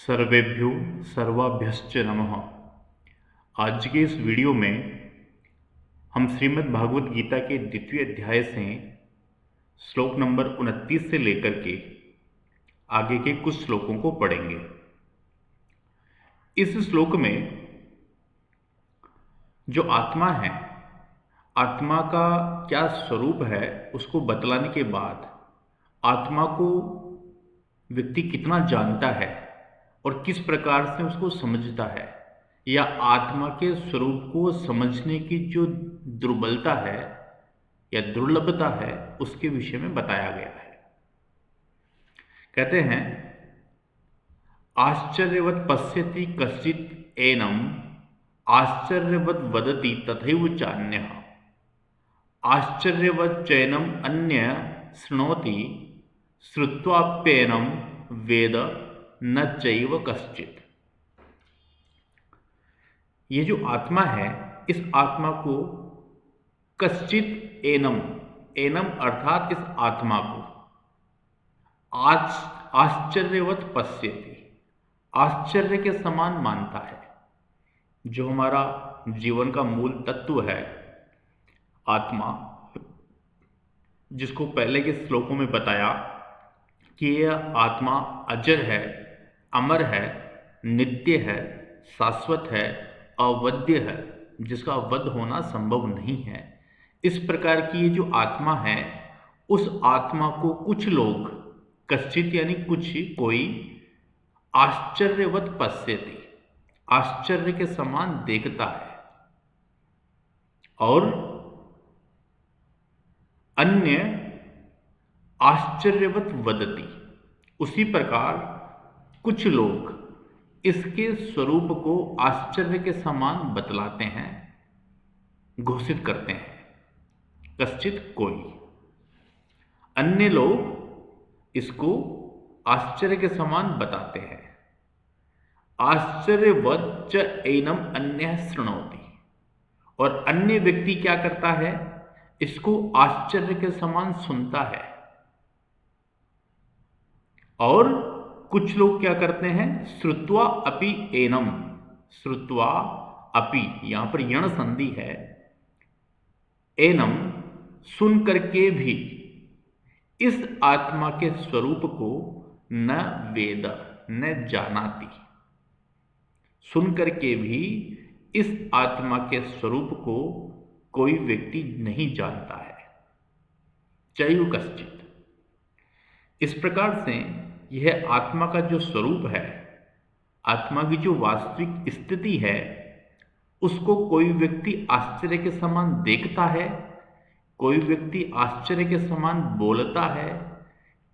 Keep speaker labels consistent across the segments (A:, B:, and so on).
A: सर्वेभ्यो सर्वाभ्यश्च नमः। आज के इस वीडियो में हम श्रीमद् भागवत गीता के द्वितीय अध्याय से श्लोक नंबर 29 से लेकर के आगे के कुछ श्लोकों को पढ़ेंगे। इस श्लोक में जो आत्मा है, आत्मा का क्या स्वरूप है उसको बतलाने के बाद आत्मा को व्यक्ति कितना जानता है और किस प्रकार से उसको समझता है, या आत्मा के स्वरूप को समझने की जो दुर्बलता है या दुर्लभता है उसके विषय में बताया गया है। कहते हैं, आश्चर्यवत् पश्यति कश्चित् एनम आश्चर्यवत् वदति तथैव चान्यः आश्चर्यवत् चैनम अन्य शृणोति श्रुत्वाप्येनम वेद न चैव कश्चित्। ये जो आत्मा है, इस आत्मा को कश्चित् एनम, एनम अर्थात इस आत्मा को आश्चर्यवत् पश्यति, आश्चर्य के समान मानता है। जो हमारा जीवन का मूल तत्व है आत्मा, जिसको पहले के श्लोकों में बताया कि यह आत्मा अजर है, अमर है, नित्य है, शाश्वत है, अवध्य है, जिसका वध होना संभव नहीं है। इस प्रकार की ये जो आत्मा है, उस आत्मा को कुछ लोग, कश्चित यानी कुछ, कोई, आश्चर्यवत् पश्यति, आश्चर्य के समान देखता है, और अन्य आश्चर्यवत् वदति, उसी प्रकार कुछ लोग इसके स्वरूप को आश्चर्य के समान बतलाते हैं, घोषित करते हैं। कश्चित कोई, अन्य लोग इसको आश्चर्य के समान बताते हैं। आश्चर्यवत् च एनम अन्यः शृणोति, और अन्य व्यक्ति क्या करता है, इसको आश्चर्य के समान सुनता है। और कुछ लोग क्या करते हैं, श्रुत्वा अपि एनम, श्रुत्वा अपि, यहां पर यण संधि है, एनम सुन करके भी इस आत्मा के स्वरूप को न वेद, न जानाति, सुन करके भी इस आत्मा के स्वरूप को कोई व्यक्ति नहीं जानता है। चैव कश्चित्। इस प्रकार से यह आत्मा का जो स्वरूप है, आत्मा की जो वास्तविक स्थिति है, उसको कोई व्यक्ति आश्चर्य के समान देखता है, कोई व्यक्ति आश्चर्य के समान बोलता है,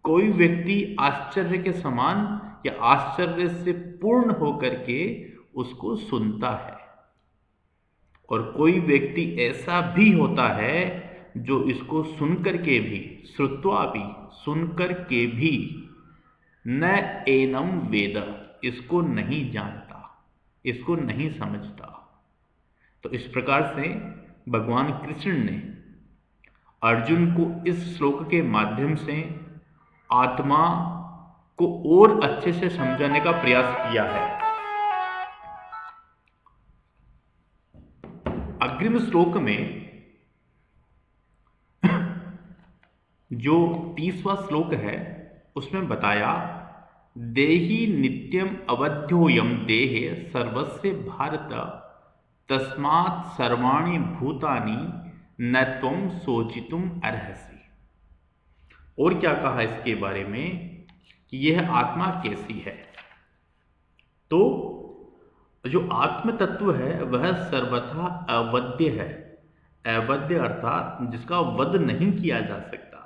A: कोई व्यक्ति आश्चर्य के समान या आश्चर्य से पूर्ण होकर के उसको सुनता है, और कोई व्यक्ति ऐसा भी होता है जो इसको सुनकर के भी, श्रुत्वा भी, सुनकर के भी, न एनम वेद, इसको नहीं जानता, इसको नहीं समझता। तो इस प्रकार से भगवान कृष्ण ने अर्जुन को इस श्लोक के माध्यम से आत्मा को और अच्छे से समझाने का प्रयास किया है। अग्रिम श्लोक में जो 30वां श्लोक है, उसमें बताया, देहि नित्यम अवध्योयम देहे सर्वस्य भारत तस्मात् सर्वाणि भूतानि न त्वं शोचितुम अर्हसि। और क्या कहा इसके बारे में कि यह आत्मा कैसी है। तो जो आत्म तत्व है वह सर्वथा अवध्य है। अवध्य अर्थात जिसका वध नहीं किया जा सकता,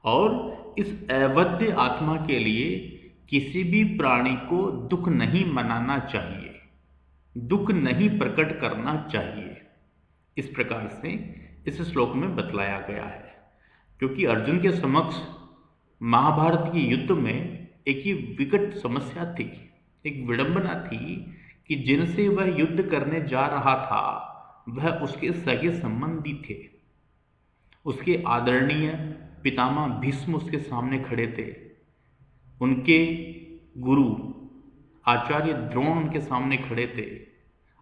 A: और इस अवध्य आत्मा के लिए किसी भी प्राणी को दुख नहीं मनाना चाहिए, दुख नहीं प्रकट करना चाहिए। इस प्रकार से इस श्लोक में बतलाया गया है। क्योंकि अर्जुन के समक्ष महाभारत के युद्ध में एक ही विकट समस्या थी, एक विडंबना थी कि जिनसे वह युद्ध करने जा रहा था वह उसके सगे संबंधी थे। उसके आदरणीय पितामह भीष्म उसके सामने खड़े थे, उनके गुरु आचार्य द्रोण उनके सामने खड़े थे,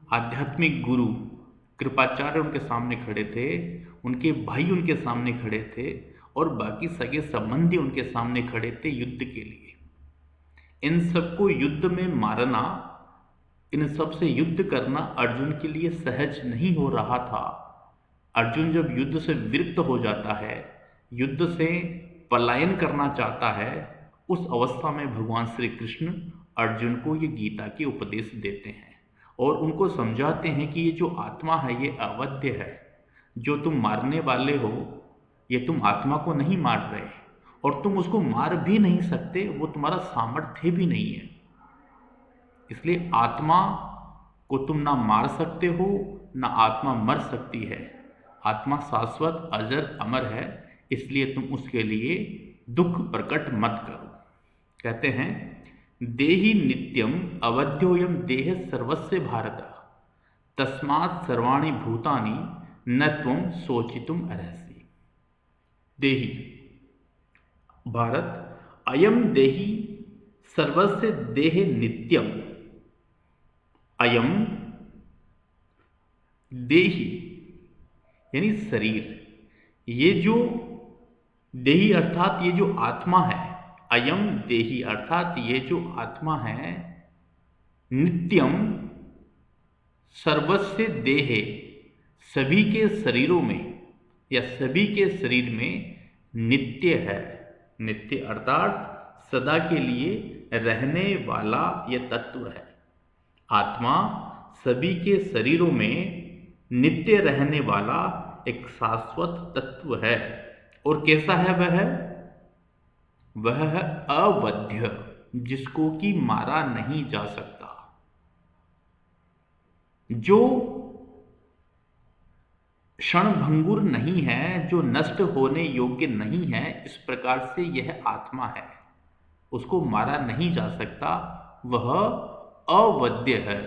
A: आध्यात्मिक गुरु कृपाचार्य उनके सामने खड़े थे, उनके भाई उनके सामने खड़े थे और बाकी सगे संबंधी उनके सामने खड़े थे युद्ध के लिए। इन सबको युद्ध में मारना, इन सब से युद्ध करना अर्जुन के लिए सहज नहीं हो रहा था। अर्जुन जब युद्ध से विरक्त हो जाता है, युद्ध से पलायन करना चाहता है, उस अवस्था में भगवान श्री कृष्ण अर्जुन को ये गीता के उपदेश देते हैं और उनको समझाते हैं कि ये जो आत्मा है ये अवध्य है। जो तुम मारने वाले हो, ये तुम आत्मा को नहीं मार रहे और तुम उसको मार भी नहीं सकते, वो तुम्हारा सामर्थ्य भी नहीं है। इसलिए आत्मा को तुम ना मार सकते हो, ना आत्मा मर सकती है। आत्मा शाश्वत अजर अमर है, इसलिए तुम उसके लिए दुख प्रकट मत करो। कहते हैं देहि नित्यम अवध्योयम देह सर्वस्य भारत तस्मात् सर्वाणि भूतानि न त्वं शोचितुम अर्हसि। देहि भारत अयम देहि सर्वस्य देह नित्यम। अयम देहि यानी शरीर, ये जो देही अर्थात ये जो आत्मा है, अयम देही अर्थात ये जो आत्मा है, नित्यम सर्वस्य देहे सभी के शरीरों में या सभी के शरीर में नित्य है। नित्य अर्थात सदा के लिए रहने वाला यह तत्व है। आत्मा सभी के शरीरों में नित्य रहने वाला एक शाश्वत तत्व है। और कैसा है वह? वह है अवध्य, जिसको कि मारा नहीं जा सकता, जो क्षणभंगुर नहीं है, जो नष्ट होने योग्य नहीं है। इस प्रकार से यह आत्मा है, उसको मारा नहीं जा सकता, वह अवध्य है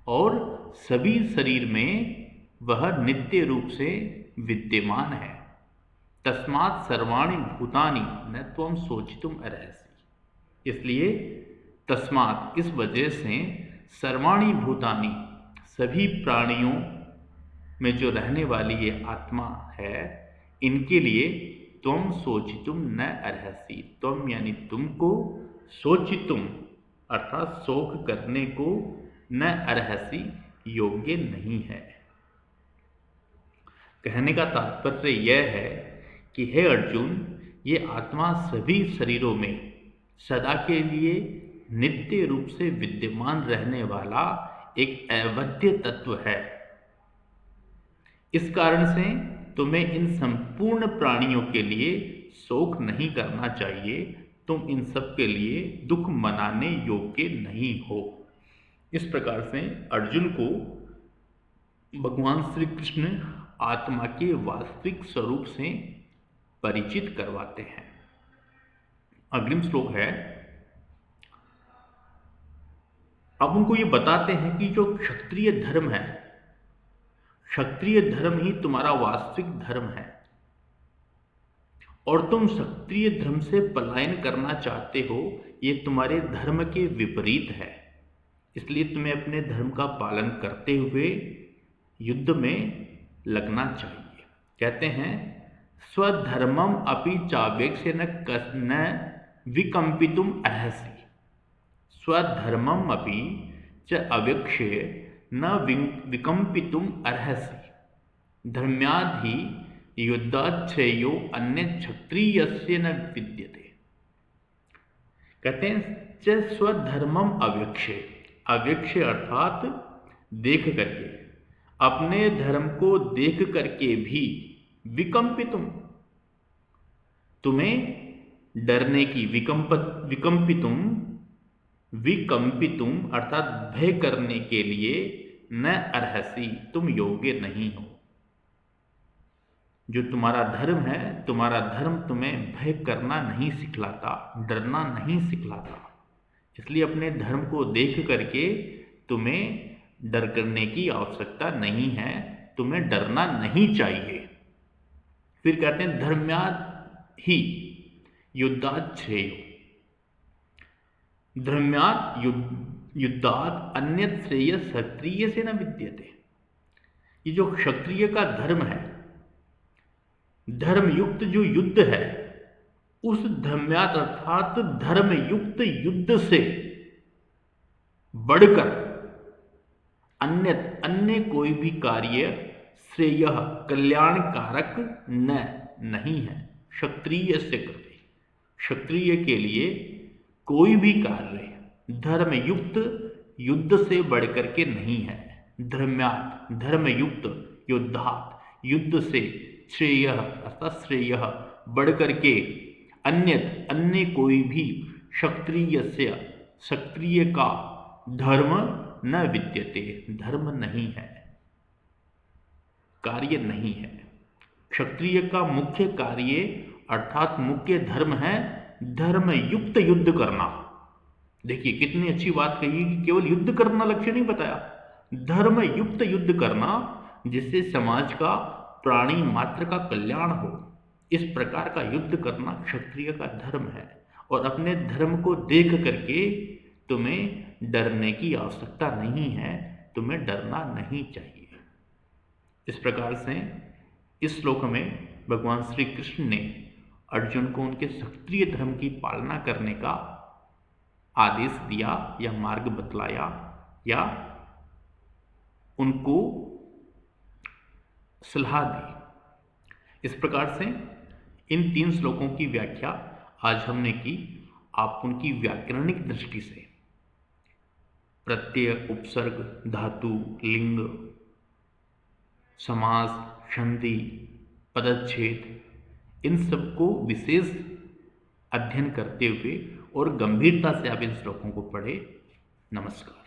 A: और सभी शरीर में वह नित्य रूप से विद्यमान है। तस्मात् सर्वाणि भूतानि न त्वं शोचितुम अर्हसि। इसलिए तस्मात् इस वजह से सर्वाणि भूतानि सभी प्राणियों में जो रहने वाली ये आत्मा है, इनके लिए त्वं शोचितुम न अर्हसि। त्वं यानी तुमको, शोचितुम अर्थात शोक करने को, न अर्हसि योग्य नहीं है। कहने का तात्पर्य यह है कि हे अर्जुन, ये आत्मा सभी शरीरों में सदा के लिए नित्य रूप से विद्यमान रहने वाला एक अवध्य तत्व है। इस कारण से तुम्हें इन संपूर्ण प्राणियों के लिए शोक नहीं करना चाहिए। तुम इन सब के लिए दुख मनाने योग्य नहीं हो। इस प्रकार से अर्जुन को भगवान श्री कृष्ण आत्मा के वास्तविक स्वरूप से परिचित करवाते हैं। अग्रिम श्लोक है, अब उनको ये बताते हैं कि जो क्षत्रिय धर्म है, क्षत्रिय धर्म ही तुम्हारा वास्तविक धर्म है और तुम क्षत्रिय धर्म से पलायन करना चाहते हो, ये तुम्हारे धर्म के विपरीत है। इसलिए तुम्हें अपने धर्म का पालन करते हुए युद्ध में लगना चाहिए। कहते हैं स्वधर्मम अपि चावेक्ष्य न विकंपितुम अर्हसि। स्वधर्मम अपि च अवेक्ष्य न विकंपितुम अर्हसि। धर्म्याधि युद्धाच्छेयो अन्य क्षत्रियस्य न विद्यते। कहते हैं च स्वधर्मम अवेक्ष्य। अवेक्ष्य अर्थात देख करके, अपने धर्म को देख करके भी, विकंपितुम तुम्हें डरने की, विकंपितुम अर्थात भय करने के लिए, न अर्हसि तुम योग्य नहीं हो। जो तुम्हारा धर्म है, तुम्हारा धर्म तुम्हें भय करना नहीं सिखलाता, डरना नहीं सिखलाता। इसलिए अपने धर्म को देख करके तुम्हें डर करने की आवश्यकता नहीं है, तुम्हें डरना नहीं चाहिए। फिर कहते हैं धर्म्यात् ही युद्धाच्छेयो। धर्म्यात् युद्धात् अन्यत् श्रेय क्षत्रिय से न विद्यते। ये जो क्षत्रिय का धर्म है, धर्मयुक्त जो युद्ध है, उस धर्म्यात् अर्थात धर्मयुक्त युद्ध से बढ़कर अन्य कोई भी कार्य श्रेय कल्याणकारक नहीं है। क्षत्रिय से कृते, क्षत्रिय के लिए कोई भी कार्य धर्मयुक्त युद्ध से बढ़कर के नहीं है। धर्म्यात् धर्मयुक्त युद्धात् युद्ध से श्रेय अर्थात श्रेय बढ़कर के अन्य कोई भी क्षत्रिय का धर्म न विद्यते, धर्म नहीं है, कार्य नहीं है। क्षत्रिय का मुख्य कार्य अर्थात मुख्य धर्म है धर्मयुक्त युद्ध करना। देखिए कितनी अच्छी बात कही कि केवल युद्ध करना लक्ष्य नहीं बताया, धर्मयुक्त युद्ध करना जिससे समाज का प्राणी मात्र का कल्याण हो, इस प्रकार का युद्ध करना क्षत्रिय का धर्म है। और अपने धर्म को देख करके तुम्हें डरने की आवश्यकता नहीं है, तुम्हें डरना नहीं चाहिए। इस प्रकार से इस श्लोक में भगवान श्री कृष्ण ने अर्जुन को उनके क्षत्रिय धर्म की पालना करने का आदेश दिया या मार्ग बतलाया या उनको सलाह दी। इस प्रकार से इन 3 श्लोकों की व्याख्या आज हमने की। आप उनकी व्याकरणिक दृष्टि से प्रत्यय, उपसर्ग, धातु, लिंग, समास, संधि, पदच्छेद, इन सबको विशेष अध्ययन करते हुए और गंभीरता से आप इन श्लोकों को पढ़े। नमस्कार।